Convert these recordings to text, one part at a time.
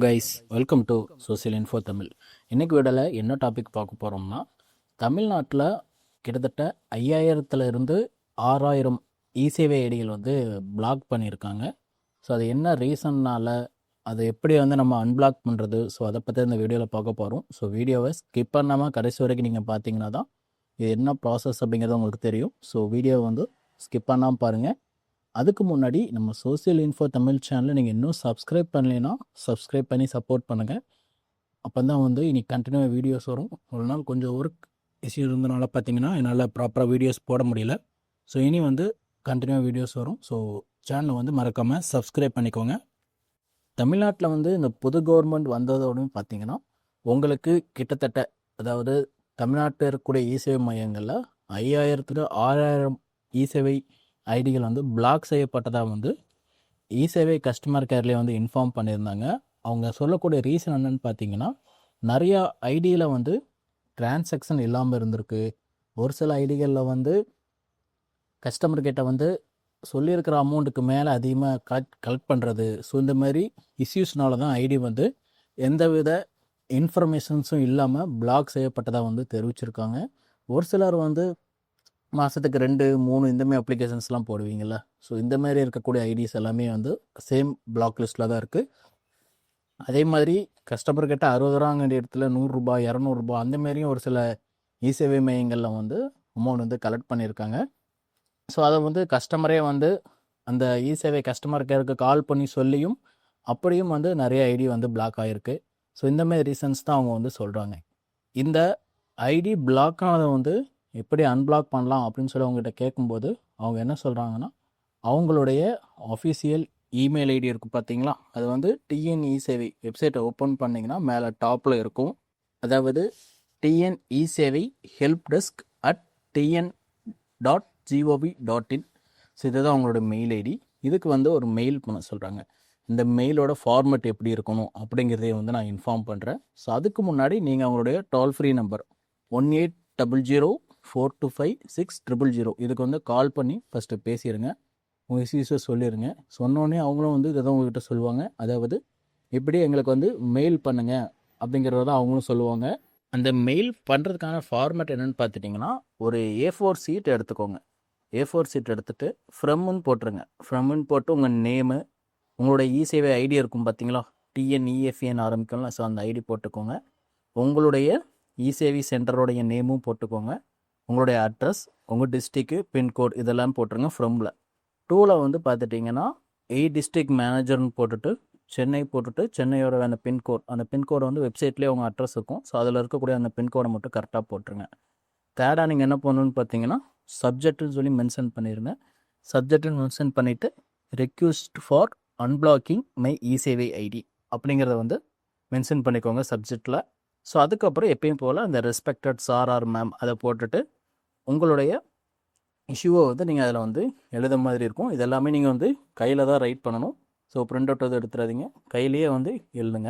Guys, welcome to social info Tamil. இன்றைக்கி வீடியோவில் என்ன டாபிக் பார்க்க போகிறோம்னா, தமிழ்நாட்டில் கிட்டத்தட்ட 5000 6000 இசேவை ஐடிகள் வந்து பிளாக் பண்ணியிருக்காங்க. ஸோ அது என்ன ரீசன்னால், அதை எப்படி வந்து நம்ம அன்பிளாக் பண்ணுறது, ஸோ அதை பற்றி இந்த வீடியோவில் பார்க்க போகிறோம். ஸோ வீடியோவை ஸ்கிப் பண்ணாமல் கடைசி வரைக்கும் நீங்கள் பார்த்தீங்கன்னா தான் இது என்ன ப்ராசஸ் அப்படிங்கிறது உங்களுக்கு தெரியும். ஸோ வீடியோவை வந்து ஸ்கிப் பண்ணாமல் பாருங்கள். அதுக்கு முன்னாடி நம்ம சோசியல் இன்ஃபோ தமிழ் சேனலை நீங்கள் இன்னும் சப்ஸ்கிரைப் பண்ணலைன்னா சப்ஸ்கிரைப் பண்ணி சப்போர்ட் பண்ணுங்கள். அப்போ தான் வந்து இன்றைக்கி கண்டினியூவாக வீடியோஸ் வரும். ஒரு நாள் கொஞ்சம் ஒர்க் இஷ்யூ இருந்தனால பார்த்தீங்கன்னா என்னால் ப்ராப்பராக வீடியோஸ் போட முடியல. ஸோ இனி வந்து கண்டினியூவாக வீடியோஸ் வரும். ஸோ சேனலை வந்து மறக்காமல் சப்ஸ்கிரைப் பண்ணிக்கோங்க. தமிழ்நாட்டில் வந்து இந்த புது கவர்மெண்ட் வந்ததோடு பார்த்தீங்கன்னா உங்களுக்கு கிட்டத்தட்ட, அதாவது தமிழ்நாட்டில் இருக்கக்கூடிய இசேவை மையங்களில் 5000 6000 இசேவை ஐடிகள் வந்து பிளாக் செய்யப்பட்டதாக வந்து இசேவை கஸ்டமர் கேர்லேயே வந்து இன்ஃபார்ம் பண்ணியிருந்தாங்க. அவங்க சொல்லக்கூடிய ரீசன் என்னென்னு பார்த்தீங்கன்னா, நிறையா ஐடியில் வந்து டிரான்சாக்ஷன் இல்லாமல் இருந்திருக்கு. ஒரு சில ஐடிகளில் வந்து கஸ்டமர்கிட்ட வந்து சொல்லியிருக்கிற அமௌண்ட்டுக்கு மேலே அதிகமாக கலெக்ட் பண்ணுறது. ஸோ இந்த மாதிரி இஷ்யூஸ்னால தான் ஐடி வந்து எந்தவித இன்ஃபர்மேஷன்ஸும் இல்லாமல் பிளாக் செய்யப்பட்டதாக வந்து தெரிவிச்சிருக்காங்க. ஒரு சிலர் வந்து மாதத்துக்கு 2 3 இந்தமாதிரி அப்ளிகேஷன்ஸ்லாம் போடுவீங்கள. ஸோ இந்தமாதிரி இருக்கக்கூடிய ஐடிஸ் எல்லாமே வந்து சேம் பிளாக் லிஸ்ட்டில் தான் இருக்குது. அதே மாதிரி கஸ்டமர்கிட்ட 60 ரூபாங்க வேண்டிய இடத்துல 100 ரூபா 200 ரூபா அந்தமாரியும் ஒரு சில இசேவை மையங்களில் வந்து அமௌண்ட் வந்து கலெக்ட் பண்ணியிருக்காங்க. ஸோ அதை வந்து கஸ்டமரே வந்து அந்த இசேவை கஸ்டமர் கேருக்கு கால் பண்ணி சொல்லியும் அப்படியும் வந்து நிறைய ஐடி வந்து பிளாக் ஆகிருக்கு. ஸோ இந்தமாதிரி ரீசன்ஸ் தான் அவங்க வந்து சொல்கிறாங்க. இந்த ஐடி பிளாக் ஆனதை வந்து எப்படி அன்பிளாக் பண்ணலாம் அப்படின்னு சொல்லி அவங்ககிட்ட கேட்கும்போது அவங்க என்ன சொல்கிறாங்கன்னா, அவங்களுடைய அஃபிஷியல் இமெயில் ஐடி இருக்கும் பார்த்தீங்களா, அது வந்து டிஎன் இசேவை வெப்சைட்டை ஓப்பன் பண்ணிங்கன்னா மேலே டாப்பில் இருக்கும். அதாவது டிஎன் இசேவை ஹெல்ப் டெஸ்க் @tn.gov.in. ஸோ இதுதான் அவங்களோட மெயில் ஐடி. இதுக்கு வந்து ஒரு மெயில் பண்ண சொல்கிறாங்க. இந்த மெயிலோட ஃபார்மெட் எப்படி இருக்கணும் அப்படிங்கிறதையும் வந்து நான் இன்ஃபார்ம் பண்ணுறேன். ஸோ அதுக்கு முன்னாடி நீங்கள் அவங்களுடைய டோல் ஃப்ரீ நம்பர் 1800-425-6000 இதுக்கு வந்து கால் பண்ணி ஃபஸ்ட்டு பேசிடுங்க. உங்கள் இஷ்யூஸை சொல்லிடுங்க. சொன்னோடனே அவங்களும் வந்து இதை தான் உங்கள்கிட்ட சொல்லுவாங்க. அதாவது இப்படி எங்களுக்கு வந்து மெயில் பண்ணுங்கள் அப்படிங்கிறத தான் அவங்களும் சொல்லுவாங்க. அந்த மெயில் பண்ணுறதுக்கான ஃபார்மேட் என்னென்னு பார்த்துட்டிங்கன்னா, ஒரு A4 சீட் எடுத்துக்கோங்க. A4 சீட் எடுத்துகிட்டு ஃப்ரம்னு போட்டுருங்க. ஃப்ரம்னு போட்டு உங்கள் நேமு, உங்களோட இசேவை ஐடி இருக்கும் பார்த்தீங்களா, TNEFN ஆரம்பிக்கும்ல, ஸோ அந்த ஐடி போட்டுக்கோங்க. உங்களுடைய இசேவை சென்டரோடைய நேமும் போட்டுக்கோங்க. உங்களுடைய அட்ரஸ், உங்கள் டிஸ்ட்ரிக்கு, பின்கோட் இதெல்லாம் போட்டுருங்க. ஃப்ரம்மில் 2ல் வந்து பார்த்துட்டிங்கன்னா டிஸ்ட்ரிக்ட் மேனேஜர்னு போட்டுட்டு சென்னை போட்டுட்டு சென்னையோட அந்த பின்கோடை வந்து வெப்சைட்லேயே உங்கள் அட்ரஸ் இருக்கும். ஸோ அதில் இருக்கக்கூடிய அந்த பின்கோடை மட்டும் கரெக்டாக போட்டுருங்க. தேர்டாக நீங்கள் என்ன பண்ணணுன்னு பார்த்தீங்கன்னா, சப்ஜெக்ட்னு சொல்லி மென்ஷன் பண்ணிடுங்க. சப்ஜெக்ட்னு மென்ஷன் பண்ணிவிட்டு request for unblocking my eSevai ID அப்படிங்கிறத வந்து மென்ஷன் பண்ணிக்கோங்க சப்ஜெக்டில். ஸோ அதுக்கப்புறம் எப்பயும் போல் அந்த ரெஸ்பெக்டட் சார் ஆர் மேம் அதை போட்டுட்டு உங்களுடைய இஷ்யூவை வந்து நீங்கள் அதில் வந்து எழுத மாதிரி இருக்கும். இதெல்லாமே நீங்கள் வந்து கையில் தான் ரைட் பண்ணணும். ஸோ பிரிண்ட் அவுட் எதுவும் எடுத்துடாதீங்க, கையிலேயே வந்து எழுதுங்க.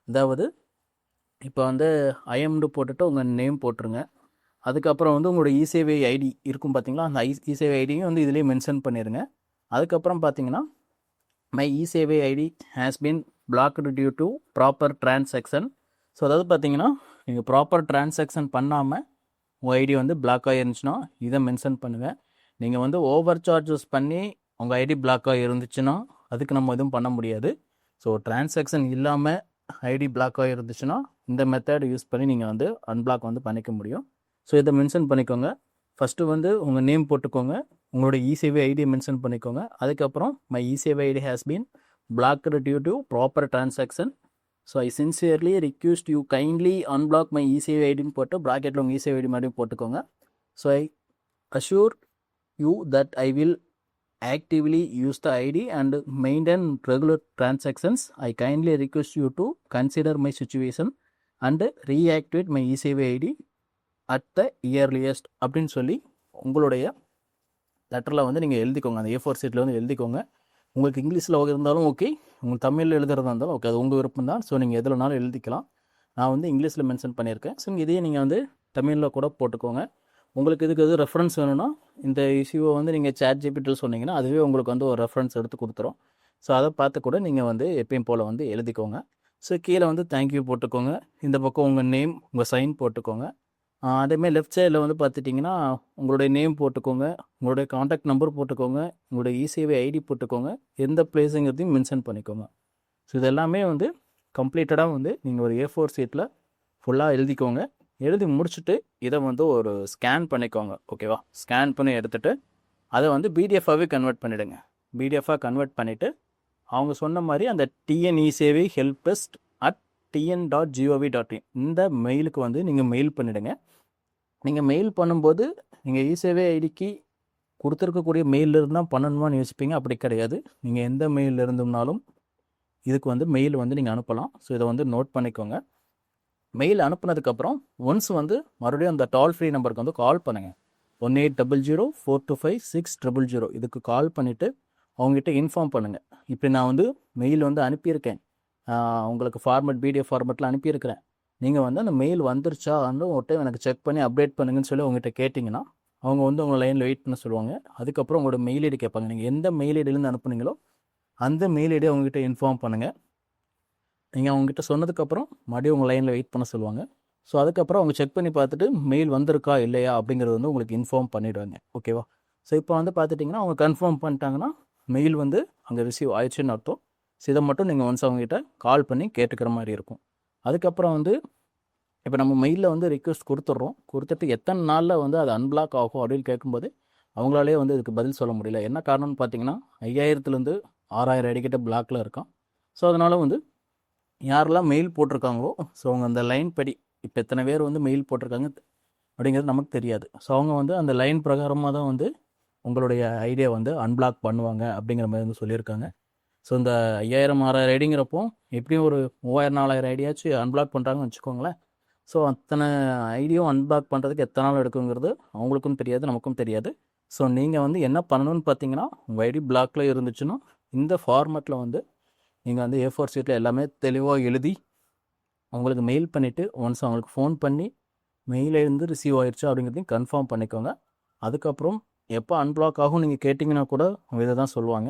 அதாவது இப்போ வந்து ஐஎம்டு போட்டுட்டு உங்கள் நேம் போட்டுருங்க. அதுக்கப்புறம் வந்து உங்களோட இசேவை ஐடி இருக்கும் பார்த்தீங்களா, அந்த இசேவை ஐடியும் வந்து இதிலே மென்ஷன் பண்ணிடுங்க. அதுக்கப்புறம் பார்த்தீங்கன்னா, my eSevai ID has been blocked due to proper transaction. So அதாவது பார்த்தீங்கன்னா, நீங்கள் ப்ராப்பர் டிரான்சாக்ஷன் பண்ணாமல் உங்கள் ஐடி வந்து பிளாக் ஆகிருந்துச்சுன்னா இதை மென்ஷன் பண்ணுங்கள். நீங்கள் வந்து ஓவர் சார்ஜஸ் பண்ணி உங்கள் ஐடி பிளாக் ஆகி இருந்துச்சுன்னா அதுக்கு நம்ம எதுவும் பண்ண முடியாது. ஸோ டிரான்சாக்ஷன் இல்லாமல் ஐடி பிளாக் ஆகி இருந்துச்சுன்னா இந்த மெத்தட் யூஸ் பண்ணி நீங்கள் வந்து அன்பிளாக் வந்து பண்ணிக்க முடியும். ஸோ இதை மென்ஷன் பண்ணிக்கோங்க. ஃபஸ்ட்டு வந்து உங்கள் நேம் போட்டுக்கோங்க, உங்களோட இசேவை ஐடியை மென்ஷன் பண்ணிக்கோங்க. அதுக்கப்புறம் my eSevai ID has been blocked due to proper transaction. So I sincerely request you kindly unblock my eSevai ஐடின்னு போட்டு ப்ராக்கெட்டில் உங்கள் இசேவை ஐடி மாதிரி போட்டுக்கோங்க. So I assure you that I will actively use the ID and maintain regular transactions. I kindly request you to consider my situation and reactivate my eSevai ID at the earliest அப்படின்னு சொல்லி உங்களுடைய லெட்டரில் வந்து நீங்கள் எழுதிக்கோங்க. அந்த A4 சீட்டில் வந்து எழுதிக்கோங்க. உங்களுக்கு இங்கிலீஷில் இருந்தாலும் ஓகே, உங்களுக்கு தமிழில் எழுதுறதா இருந்தாலும் ஓகே, அது உங்கள் விருப்பம் தான். ஸோ நீங்கள் எதுலனாலும் எழுதிக்கலாம். நான் வந்து இங்கிலீஷில் மென்ஷன் பண்ணியிருக்கேன். ஸோ இதையே நீங்கள் வந்து தமிழில் கூட போட்டுக்கோங்க. உங்களுக்கு இதுக்கு எது ரெஃபரன்ஸ் வேணும்னா இந்த இஷ்யூவை வந்து நீங்கள் ChatGPT சொன்னீங்கன்னா அதுவே உங்களுக்கு வந்து ஒரு ரெஃபரன்ஸ் எடுத்து கொடுத்துரும். ஸோ அதை பார்த்து கூட நீங்கள் வந்து எப்பயும் போல் வந்து எழுதிக்கோங்க. ஸோ கீழே வந்து தேங்க்யூ போட்டுக்கோங்க. இந்த பக்கம் உங்கள் நேம், உங்கள் சைன் போட்டுக்கோங்க. அதேமாதிரி லெஃப்ட் சைடில் வந்து பார்த்துட்டிங்கன்னா உங்களுடைய நேம் போட்டுக்கோங்க, உங்களுடைய காண்டாக்ட் நம்பர் போட்டுக்கோங்க, உங்களுடைய இசேவை ஐடி போட்டுக்கோங்க, எந்த பிளேஸுங்கிறதையும் மென்ஷன் பண்ணிக்கோங்க. ஸோ இது எல்லாமே வந்து கம்ப்ளீட்டடாக வந்து நீங்கள் ஒரு A4 ஷீட்டில் ஃபுல்லாக எழுதிக்கோங்க. எழுதி முடிச்சுட்டு இதை வந்து ஒரு ஸ்கேன் பண்ணிக்கோங்க. ஓகேவா? ஸ்கேன் பண்ணி எடுத்துகிட்டு அதை வந்து பிடிஎஃபாகவே கன்வெர்ட் பண்ணிவிடுங்க. பிடிஎஃபாக கன்வெர்ட் பண்ணிவிட்டு அவங்க சொன்ன மாதிரி அந்த டிஎன்இசேவை helpdesk@tn.gov.in இந்த மெயிலுக்கு வந்து நீங்கள் மெயில் பண்ணிவிடுங்க. நீங்கள் மெயில் பண்ணும்போது நீங்கள் இசேவை ஐடிக்கு கொடுத்துருக்கக்கூடிய மெயிலிருந்து தான் பண்ணணுமான்னு யோசிப்பீங்க. அப்படி கிடையாது. நீங்கள் எந்த மெயில் இருந்தோம்னாலும் இதுக்கு வந்து மெயில் வந்து நீங்கள் அனுப்பலாம். ஸோ இதை வந்து நோட் பண்ணிக்கோங்க. மெயில் அனுப்புனதுக்கப்புறம் ஒன்ஸ் வந்து மறுபடியும் அந்த டோல் ஃப்ரீ நம்பருக்கு வந்து கால் பண்ணுங்கள். 1800 425 6000 இதுக்கு கால் பண்ணிவிட்டு அவங்ககிட்ட இன்ஃபார்ம் பண்ணுங்கள். இப்படி நான் வந்து மெயில் வந்து அனுப்பியிருக்கேன், உங்களுக்கு ஃபார்மேட் பிடிஎஃப் ஃபார்மேட்டில் அனுப்பியிருக்கிறேன், நீங்கள் வந்து அந்த மெயில் வந்துருச்சா வந்து ஒரு டைம் எனக்கு செக் பண்ணி அப்டேட் பண்ணுங்கன்னு சொல்லி அவங்ககிட்ட கேட்டிங்கன்னா அவங்க வந்து உங்களை லைனில் வெயிட் பண்ண சொல்லுவாங்க. அதுக்கப்புறம் உங்களோட மெயில் ஐடி கேட்பாங்க. நீங்கள் எந்த மெயில் ஐடியிலேருந்து அனுப்புனீங்களோ அந்த மெயில் ஐடி அவங்ககிட்ட இன்ஃபார்ம் பண்ணுங்கள். நீங்கள் அவங்ககிட்ட சொன்னதுக்கப்புறம் மறுபடியும் உங்கள் லைனில் வெயிட் பண்ண சொல்லுவாங்க. ஸோ அதுக்கப்புறம் அவங்க செக் பண்ணி பார்த்துட்டு மெயில் வந்திருக்கா இல்லையா அப்படிங்கிறது வந்து உங்களுக்கு இன்ஃபார்ம் பண்ணிவிடுவாங்க. ஓகேவா? ஸோ இப்போ வந்து பார்த்துட்டிங்கன்னா அவங்க கன்ஃபார்ம் பண்ணிட்டாங்கன்னா மெயில் வந்து அங்கே ரிசீவ் ஆயிடுச்சுன்னு அர்த்தம். ஸோ இதை மட்டும் நீங்கள் ஒன்ஸ் அவங்ககிட்ட கால் பண்ணி கேட்டுக்கிற மாதிரி இருக்கும். அதுக்கப்புறம் வந்து இப்போ நம்ம மெயிலில் வந்து ரிக்வெஸ்ட் கொடுத்துட்றோம். கொடுத்துட்டு எத்தனை நாளில் வந்து அது அன்பிளாக் ஆகும் அப்படின்னு கேட்கும்போது அவங்களாலே வந்து இதுக்கு பதில் சொல்ல முடியல. என்ன காரணம்னு பார்த்தீங்கன்னா 5000 6000 அடிக்கிட்ட பிளாக்கில் இருக்கான். ஸோ அதனால் வந்து யாரெல்லாம் மெயில் போட்டிருக்காங்களோ ஸோ அவங்க அந்த லைன் படி இப்போ எத்தனை பேர் வந்து மெயில் போட்டிருக்காங்க அப்படிங்கிறது நமக்கு தெரியாது. ஸோ அவங்க வந்து அந்த லைன் பிரகாரமாக தான் வந்து உங்களுடைய ஐடியா வந்து அன்பிளாக் பண்ணுவாங்க அப்படிங்கிற மாதிரி வந்து சொல்லியிருக்காங்க. ஸோ இந்த 5000 6000 ஐடிங்கிறப்போ எப்படியும் ஒரு 3000 4000 ஐடியாச்சும் அன்பிளாக் பண்ணுறாங்கன்னு வச்சுக்கோங்களேன். ஸோ அத்தனை ஐடியும் அன்பிளாக் பண்ணுறதுக்கு எத்தனை நாள் எடுக்குங்கிறது அவங்களுக்கும் தெரியாது, நமக்கும் தெரியாது. ஸோ நீங்கள் வந்து என்ன பண்ணணும்னு பார்த்தீங்கன்னா உங்கள் ஐடி பிளாக்ல இருந்துச்சுன்னா இந்த ஃபார்மேட்டில் வந்து நீங்கள் வந்து A4 ஷீட்டில் எல்லாமே தெளிவாக எழுதி அவங்களுக்கு மெயில் பண்ணிவிட்டு ஒன்ஸ் அவங்களுக்கு ஃபோன் பண்ணி மெயிலேருந்து ரிசீவ் ஆயிடுச்சு அப்படிங்கிறதையும் கன்ஃபார்ம் பண்ணிக்கோங்க. அதுக்கப்புறம் எப்போ அன்பிளாக் ஆகும் நீங்கள் கேட்டிங்கன்னா கூட இதை தான் சொல்லுவாங்க.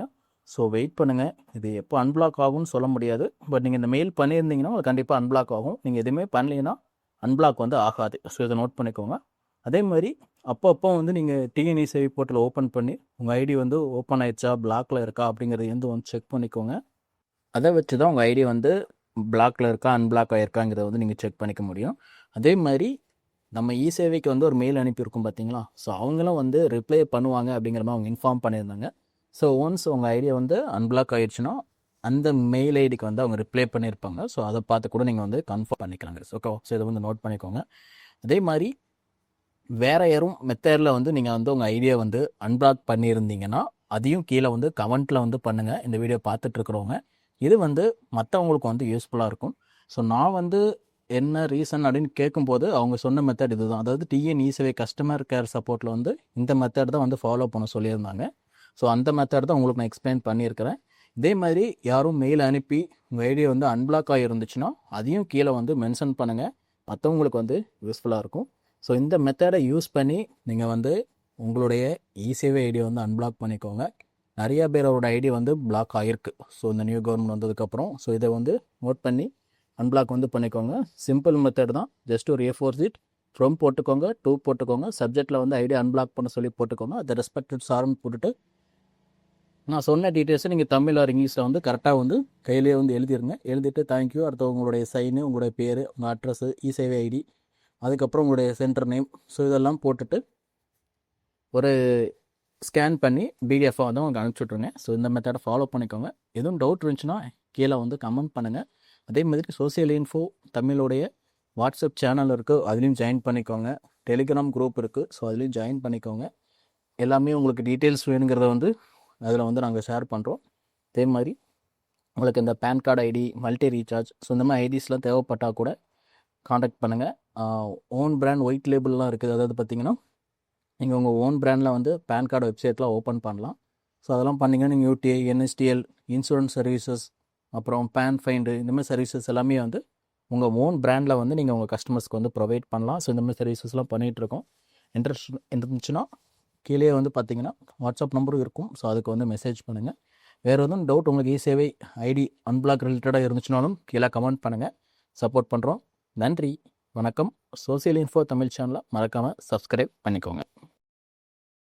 ஸோ வெயிட் பண்ணுங்கள். இது எப்போ அன்பிளாக் ஆகும்னு சொல்ல முடியாது. பட் நீங்கள் இந்த மெயில் பண்ணியிருந்தீங்கன்னா அது கண்டிப்பாக அன்பிளாக் ஆகும். நீங்கள் எதுவுமே பண்ணலைன்னா அன்பிளாக் வந்து ஆகாது. ஸோ இதை நோட் பண்ணிக்கோங்க. அதே மாதிரி அப்பப்போ வந்து நீங்கள் டிஎன்இசேவை போர்ட்டல் ஓப்பன் பண்ணி உங்கள் ஐடி வந்து ஓப்பன் ஆயிடுச்சா பிளாக்ல இருக்கா அப்படிங்கிறது வந்து செக் பண்ணிக்கோங்க. அதை வச்சு தான் உங்கள் ஐடி வந்து பிளாக்ல இருக்கா அன்பிளாக் ஆகிருக்காங்கிறத வந்து நீங்கள் செக் பண்ணிக்க முடியும். அதே மாதிரி நம்ம இசேவைக்கு வந்து ஒரு மெயில் அனுப்பியிருக்கோம் பார்த்தீங்களா? ஸோ அவங்களும் வந்து ரிப்ளை பண்ணுவாங்க அப்படிங்கிற மாதிரி அவங்க இன்ஃபார்ம் பண்ணியிருந்தாங்க. ஸோ ஒன்ஸ் உங்கள் ஐடியா வந்து அன்பிளாக் ஆகிடுச்சுன்னா அந்த மெயில் ஐடிக்கு வந்து அவங்க ரிப்ளை பண்ணியிருப்பாங்க. ஸோ அதை பார்த்து கூட நீங்கள் வந்து கன்ஃபார்ம் பண்ணிக்கலாங்க. ஓகே, ஸோ இதை வந்து நோட் பண்ணிக்கோங்க. அதே மாதிரி வேறு யாரும் மெத்தடில் வந்து நீங்கள் வந்து உங்கள் ஐடியா வந்து அன்பிளாக் பண்ணியிருந்தீங்கன்னா அதையும் கீழே வந்து கமெண்ட்டில் வந்து பண்ணுங்கள். இந்த வீடியோ பார்த்துட்ருக்குறவங்க இது வந்து மற்றவங்களுக்கு வந்து யூஸ்ஃபுல்லாக இருக்கும். ஸோ நான் வந்து என்ன ரீசன் அப்படின்னு கேட்கும்போது அவங்க சொன்ன மெத்தட் இது தான். அதாவது டிஎன்இசேவை கஸ்டமர் கேர் சப்போர்ட்டில் வந்து இந்த மெத்தட் தான் வந்து ஃபாலோ பண்ண சொல்லியிருந்தாங்க. ஸோ அந்த மெத்தட் தான் உங்களுக்கு நான் எக்ஸ்பிளைன் பண்ணியிருக்கிறேன். இதே மாதிரி யாரும் மெயில் அனுப்பி உங்கள் ஐடியா வந்து அன்பிளாக் ஆகிருந்துச்சுன்னா அதையும் கீழே வந்து மென்ஷன் பண்ணுங்கள். மற்றவங்களுக்கு வந்து யூஸ்ஃபுல்லாக இருக்கும். ஸோ இந்த மெத்தடை யூஸ் பண்ணி நீங்கள் வந்து உங்களுடைய இசேவை ஐடியா வந்து அன்பிளாக் பண்ணிக்கோங்க. நிறையா பேரோட ஐடி வந்து பிளாக் ஆகிருக்கு. ஸோ இந்த நியூ கவர்மெண்ட் வந்ததுக்கப்புறம் ஸோ இதை வந்து நோட் பண்ணி அன்பிளாக் வந்து பண்ணிக்கோங்க. சிம்பிள் மெத்தட் தான். ஜஸ்ட் ஒரு A4 ஷீட் ஃப்ரம் போட்டுக்கோங்க, டூ போட்டுக்கோங்க, சப்ஜெக்டில் வந்து ஐடியா அன்பிளாக் பண்ண சொல்லி போட்டுக்கோங்க. அதை ரெஸ்பெக்டட் சார்னு போட்டுட்டு நான் சொன்ன டீட்டெயில்ஸை நீங்கள் தமிழ் ஆர் இங்கிலீஷில் வந்து கரெக்டாக வந்து கையிலேயே வந்து எழுதிருங்க. எழுதிட்டு தேங்க்யூ, அடுத்து உங்களுடைய சைனு, உங்களுடைய பேர், உங்கள் அட்ரஸு, இசேவை ஐடி, அதுக்கப்புறம் உங்களுடைய சென்டர் நேம், ஸோ இதெல்லாம் போட்டுட்டு ஒரு ஸ்கேன் பண்ணி பிடிஎஃபாக வந்து உங்களுக்கு அனுப்பிச்சுட்ருங்க. ஸோ இந்த மெத்தடை ஃபாலோ பண்ணிக்கோங்க. எதுவும் டவுட் இருந்துச்சுன்னா கீழே வந்து கமெண்ட் பண்ணுங்கள். அதே மாதிரி சோசியல் இன்ஃபோ தமிழுடைய வாட்ஸ்அப் சேனல் இருக்குது, அதுலேயும் ஜாயின் பண்ணிக்கோங்க. டெலிகிராம் குரூப் இருக்குது, ஸோ அதுலேயும் ஜாயின் பண்ணிக்கோங்க. எல்லாமே உங்களுக்கு டீட்டெயில்ஸ் வேணுங்கிறத வந்து அதில் வந்து நாங்கள் ஷேர் பண்ணுறோம். அதே மாதிரி உங்களுக்கு இந்த PAN card ID, multi recharge, so இந்த மாதிரி ஐடிஸ்லாம் தேவைப்பட்டால் கூட காண்டாக்ட் பண்ணுங்கள். ஓன் பிராண்ட் ஒயிட் லேபிள்லாம் இருக்குது. அதாவது பார்த்திங்கன்னா நீங்கள் உங்கள் ஓன் பிராண்டில் வந்து பேன் கார்டு வெப்சைட்லாம் ஓப்பன் பண்ணலாம். ஸோ அதெல்லாம் பண்ணிங்கன்னா நீங்கள் UTI, NSTL, இன்சூரன்ஸ் சர்வீசஸ், அப்புறம் பேன் ஃபைண்டு, இந்த மாதிரி சர்வீசஸ் எல்லாமே வந்து உங்கள் ஓன் பிராண்டில் வந்து நீங்கள் உங்கள் கஸ்டமர்ஸ்க்கு வந்து ப்ரொவைட் பண்ணலாம். ஸோ இந்த மாதிரி சர்வீசஸ்லாம் பண்ணிகிட்ருக்கோம். இன்ட்ரெஸ்ட் இருந்துச்சுன்னா கீழே வந்து பார்த்திங்கன்னா வாட்ஸ்அப் நம்பரும் இருக்கும். ஸோ அதுக்கு வந்து மெசேஜ் பண்ணுங்கள். வேறு எதுவும் டவுட் உங்களுக்கு இ-சேவை ஐடி அன்பிளாக் ரிலேட்டடாக இருந்துச்சுனாலும் கீழே கமெண்ட் பண்ணுங்கள், சப்போர்ட் பண்ணுறோம். நன்றி, வணக்கம். சோசியல் இன்ஃபோ தமிழ் சேனலை மறக்காமல் சப்ஸ்கிரைப் பண்ணிக்கோங்க.